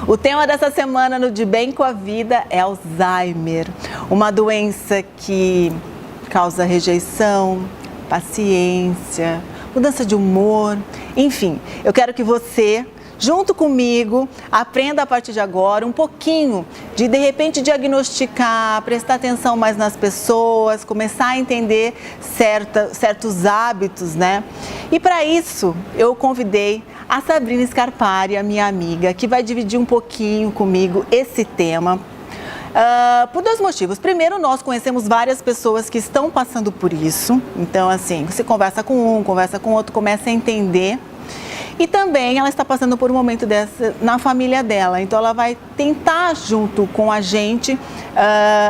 O tema dessa semana no De Bem com a Vida é Alzheimer, uma doença que causa rejeição, paciência, mudança de humor, enfim. Eu quero que você, junto comigo, aprenda a partir de agora um pouquinho de repente, diagnosticar, prestar atenção mais nas pessoas, começar a entender certos hábitos, né? E para isso, eu convidei a Sabrina Scarpari, a minha amiga, que vai dividir um pouquinho comigo esse tema. Por dois motivos. Primeiro, nós conhecemos várias pessoas que estão passando por isso. Então, assim, você conversa com um, conversa com outro, começa a entender. E também ela está passando por um momento dessa na família dela. Então, ela vai tentar, junto com a gente,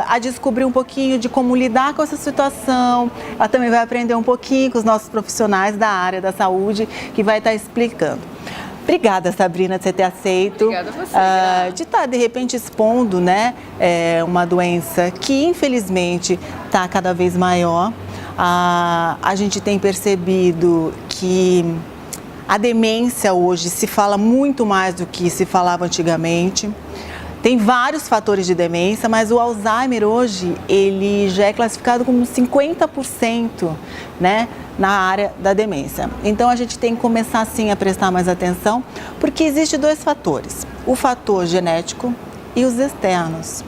a descobrir um pouquinho de como lidar com essa situação. Ela também vai aprender um pouquinho com os nossos profissionais da área da saúde, que vai estar explicando. Obrigada, Sabrina, de você ter aceito. Obrigada a você. De estar, de repente, expondo, né, uma doença que, infelizmente, está cada vez maior. A gente tem percebido que a demência hoje se fala muito mais do que se falava antigamente. Tem vários fatores de demência, mas o Alzheimer hoje, ele já é classificado como 50%, né, na área da demência. Então, a gente tem que começar, sim, a prestar mais atenção, porque existem dois fatores, o fator genético e os externos.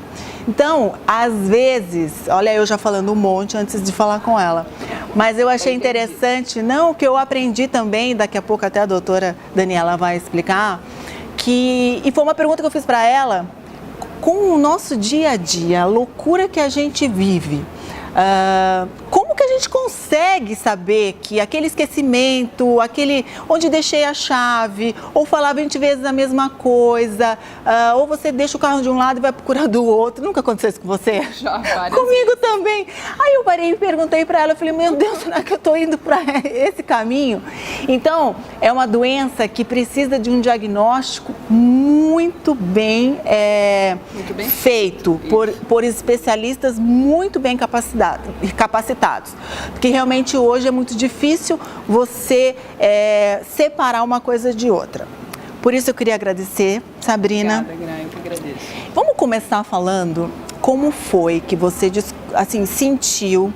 Então, às vezes, olha eu já falando um monte antes de falar com ela, mas eu achei interessante, não, que eu aprendi também, daqui a pouco até a doutora Daniela vai explicar, e foi uma pergunta que eu fiz para ela, com o nosso dia a dia, a loucura que a gente vive, como que a gente consegue saber que aquele esquecimento, aquele onde deixei a chave, ou falar 20 vezes a mesma coisa, ou você deixa o carro de um lado e vai procurar do outro, nunca aconteceu isso com você? Já, várias Comigo vezes. também. Aí eu parei e perguntei para ela, eu falei, meu Deus, será que eu estou indo para esse caminho? Então, é uma doença que precisa de um diagnóstico muito bem, feito por especialistas muito bem capacitados. Porque realmente hoje é muito difícil você separar uma coisa de outra. Por isso eu queria agradecer, Sabrina. Obrigada, eu que agradeço. Vamos começar falando como foi que você assim, sentiu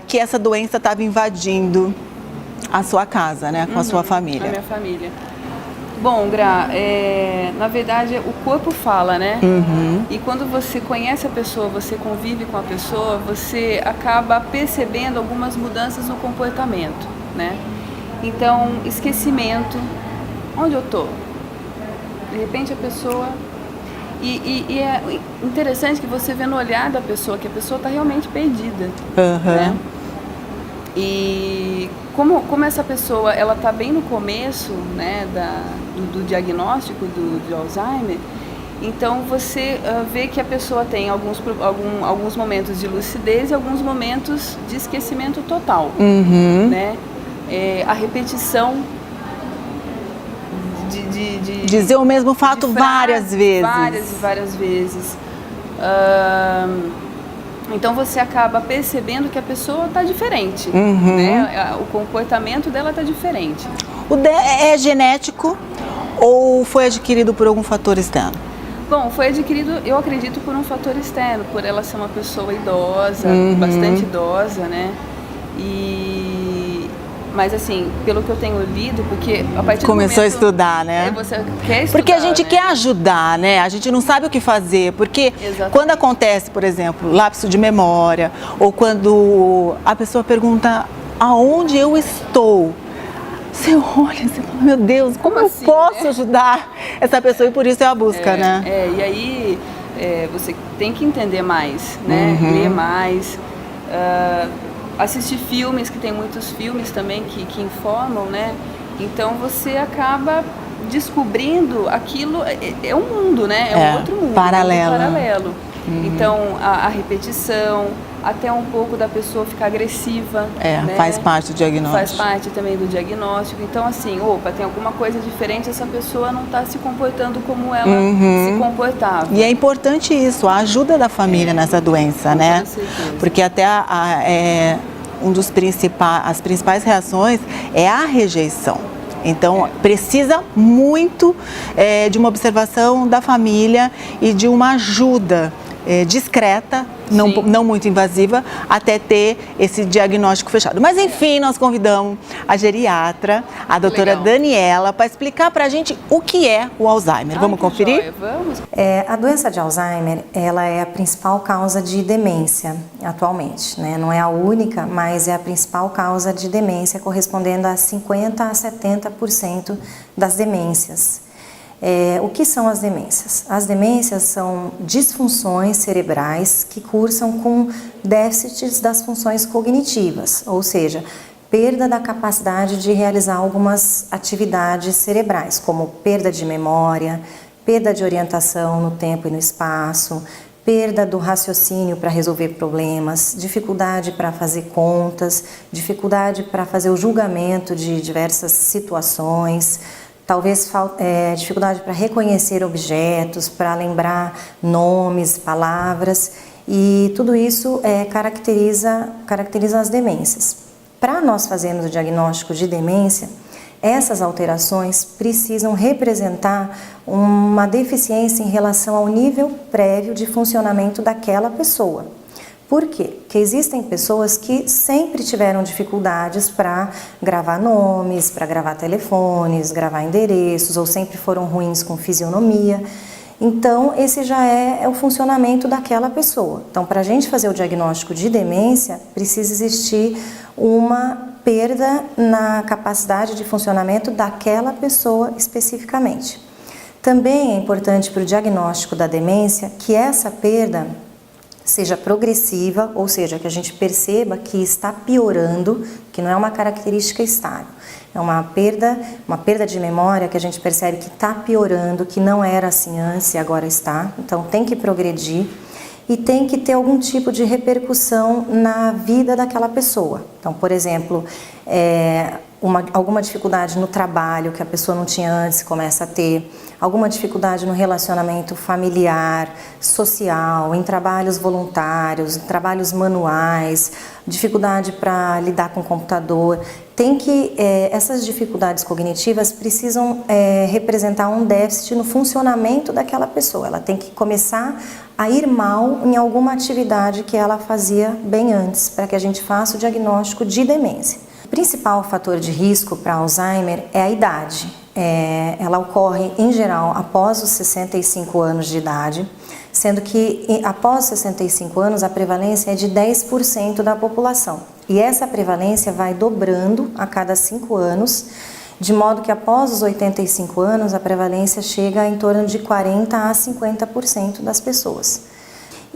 que essa doença estava invadindo a sua casa, né, com a sua família. A minha família. Bom, Gra, na verdade o corpo fala, né? E quando você conhece a pessoa, você convive com a pessoa, você acaba percebendo algumas mudanças no comportamento, né? Então, esquecimento, onde eu tô? De repente a pessoa... E é interessante que você vê no olhar da pessoa que a pessoa está realmente perdida, né? E como essa pessoa ela está bem no começo, né, do diagnóstico de Alzheimer, então você vê que a pessoa tem alguns momentos de lucidez e alguns momentos de esquecimento total, né? A repetição de dizer o mesmo fato várias vezes. Várias e várias vezes. Então você acaba percebendo que a pessoa está diferente, né? O comportamento dela está diferente. É genético ou foi adquirido por algum fator externo? Bom, foi adquirido, eu acredito, por um fator externo, por ela ser uma pessoa idosa, bastante idosa, né? Mas assim, pelo que eu tenho lido, porque a partir do Começou a momento, estudar, né? Você quer estudar, porque a gente né? quer ajudar, né? A gente não sabe o que fazer, porque Exatamente. Quando acontece, por exemplo, lapso de memória, ou quando a pessoa pergunta aonde eu estou, você olha e fala, meu Deus, como eu assim, posso né? ajudar essa pessoa? E por isso é a busca, né? E aí você tem que entender mais, né? Ler mais, assistir filmes, que tem muitos filmes também que informam, né? Então você acaba descobrindo aquilo, é um mundo, né? É um outro mundo, paralelo. Um mundo paralelo. Então a repetição, até um pouco da pessoa ficar agressiva, né? Faz parte do diagnóstico. Faz parte também do diagnóstico. Então assim, opa, tem alguma coisa diferente, essa pessoa não está se comportando como ela se comportava. E é importante isso, a ajuda da família nessa doença, né? Com certeza. Porque até as principais reações é a rejeição. Então, precisa muito de uma observação da família e de uma ajuda discreta, não muito invasiva, até ter esse diagnóstico fechado. Mas enfim, nós convidamos a geriatra, a doutora Daniela, para explicar para a gente o que é o Alzheimer. Vamos conferir? Joia, vamos. A doença de Alzheimer, ela é a principal causa de demência atualmente, né? Não é a única, mas é a principal causa de demência, correspondendo a 50% a 70% das demências. O que são as demências? As demências são disfunções cerebrais que cursam com déficits das funções cognitivas, ou seja, perda da capacidade de realizar algumas atividades cerebrais, como perda de memória, perda de orientação no tempo e no espaço, perda do raciocínio para resolver problemas, dificuldade para fazer contas, dificuldade para fazer o julgamento de diversas situações, talvez dificuldade para reconhecer objetos, para lembrar nomes, palavras, e tudo isso caracteriza as demências. Para nós fazermos o diagnóstico de demência, essas alterações precisam representar uma deficiência em relação ao nível prévio de funcionamento daquela pessoa. Por quê? Porque existem pessoas que sempre tiveram dificuldades para gravar nomes, para gravar telefones, gravar endereços, ou sempre foram ruins com fisionomia. Então, esse já é o funcionamento daquela pessoa. Então, para a gente fazer o diagnóstico de demência, precisa existir uma perda na capacidade de funcionamento daquela pessoa especificamente. Também é importante para o diagnóstico da demência que essa perda seja progressiva, ou seja, que a gente perceba que está piorando, que não é uma característica estável. É uma perda de memória que a gente percebe que está piorando, que não era assim antes e agora está. Então tem que progredir e tem que ter algum tipo de repercussão na vida daquela pessoa. Então, por exemplo, alguma dificuldade no trabalho que a pessoa não tinha antes começa a ter, alguma dificuldade no relacionamento familiar, social, em trabalhos voluntários, em trabalhos manuais, dificuldade para lidar com o computador. Essas dificuldades cognitivas precisam representar um déficit no funcionamento daquela pessoa. Ela tem que começar a ir mal em alguma atividade que ela fazia bem antes, para que a gente faça o diagnóstico de demência. O principal fator de risco para Alzheimer é a idade. Ela ocorre, em geral, após os 65 anos de idade, sendo que após 65 anos a prevalência é de 10% da população. E essa prevalência vai dobrando a cada 5 anos, de modo que após os 85 anos a prevalência chega em torno de 40% a 50% das pessoas.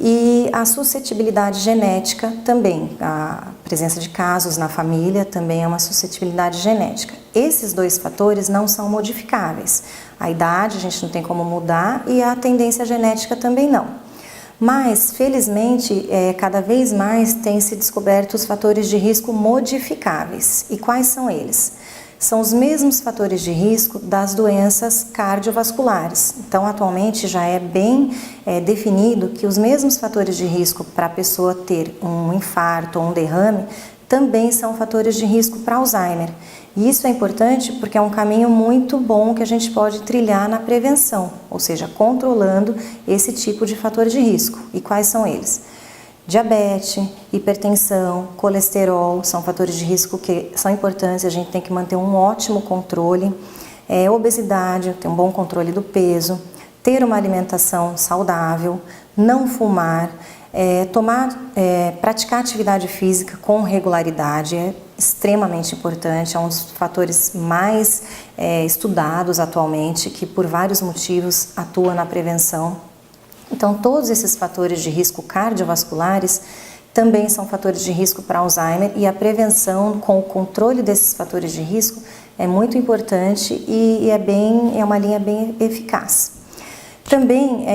E a suscetibilidade genética também, a presença de casos na família também é uma suscetibilidade genética. Esses dois fatores não são modificáveis. A idade a gente não tem como mudar e a tendência genética também não. Mas, felizmente, cada vez mais tem se descoberto os fatores de risco modificáveis. E quais são eles? São os mesmos fatores de risco das doenças cardiovasculares. Então, atualmente já é bem definido que os mesmos fatores de risco para a pessoa ter um infarto ou um derrame também são fatores de risco para Alzheimer. E isso é importante porque é um caminho muito bom que a gente pode trilhar na prevenção, ou seja, controlando esse tipo de fator de risco. E quais são eles? Diabetes, hipertensão, colesterol são fatores de risco que são importantes, a gente tem que manter um ótimo controle. Obesidade, ter um bom controle do peso, ter uma alimentação saudável, não fumar, praticar atividade física com regularidade é extremamente importante, é um dos fatores mais estudados atualmente, que por vários motivos atua na prevenção. Então, todos esses fatores de risco cardiovasculares também são fatores de risco para Alzheimer e a prevenção com o controle desses fatores de risco é muito importante e é uma linha bem eficaz. Também,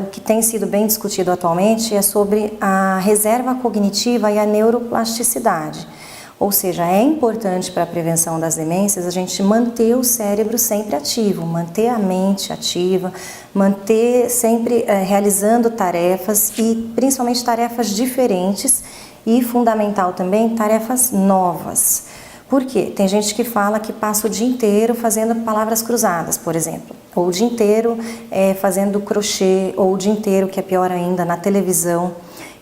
o que tem sido bem discutido atualmente é sobre a reserva cognitiva e a neuroplasticidade. Ou seja, é importante para a prevenção das demências a gente manter o cérebro sempre ativo, manter a mente ativa, manter sempre realizando tarefas e principalmente tarefas diferentes e, fundamental também, tarefas novas. Por quê? Tem gente que fala que passa o dia inteiro fazendo palavras cruzadas, por exemplo, ou o dia inteiro fazendo crochê, ou o dia inteiro, que é pior ainda, na televisão.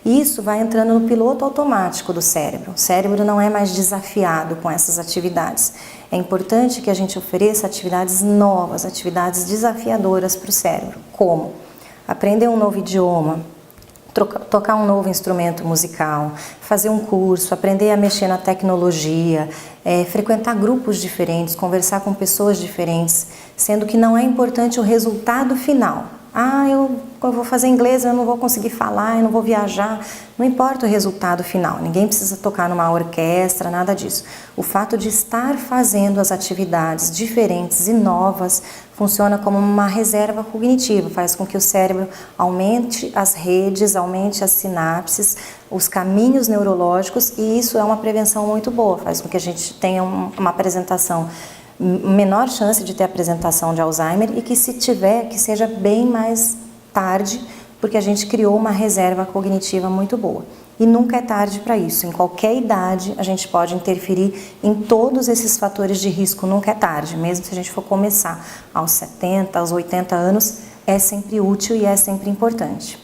Isso vai entrando no piloto automático do cérebro. O cérebro não é mais desafiado com essas atividades. É importante que a gente ofereça atividades novas, atividades desafiadoras para o cérebro. Como? Aprender um novo idioma, tocar um novo instrumento musical, fazer um curso, aprender a mexer na tecnologia, frequentar grupos diferentes, conversar com pessoas diferentes, sendo que não é importante o resultado final. Eu vou fazer inglês, eu não vou conseguir falar, eu não vou viajar. Não importa o resultado final, ninguém precisa tocar numa orquestra, nada disso. O fato de estar fazendo as atividades diferentes e novas funciona como uma reserva cognitiva, faz com que o cérebro aumente as redes, aumente as sinapses, os caminhos neurológicos, e isso é uma prevenção muito boa, faz com que a gente tenha uma apresentação, menor chance de ter apresentação de Alzheimer, e que se tiver, que seja bem mais tarde, porque a gente criou uma reserva cognitiva muito boa. E nunca é tarde para isso, em qualquer idade a gente pode interferir em todos esses fatores de risco, nunca é tarde, mesmo se a gente for começar aos 70, aos 80 anos, é sempre útil e é sempre importante.